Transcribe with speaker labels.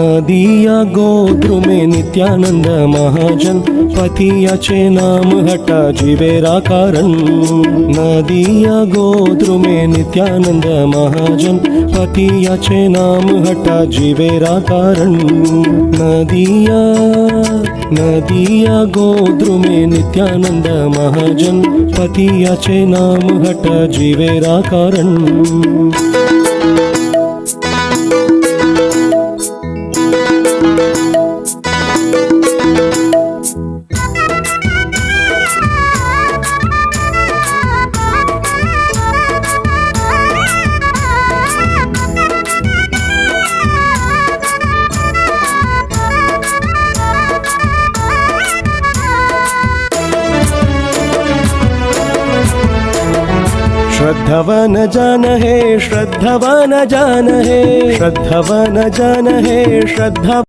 Speaker 1: नदिया गोद्रुमे नित्यानंद महाजन पतियाचे नाम हटा जीवेरा कारण नदिया गोद्रुमे नित्यानंद महाजन पतियाचे नाम हटा जीवेरा कारण नदिया गोद्रुमे नित्यानंद महाजन पतियाचे नाम हटा जीवेरा कारण श्रद्धवन जान है श्रद्धवन जान है श्रद्धवन जान है श्रद्धा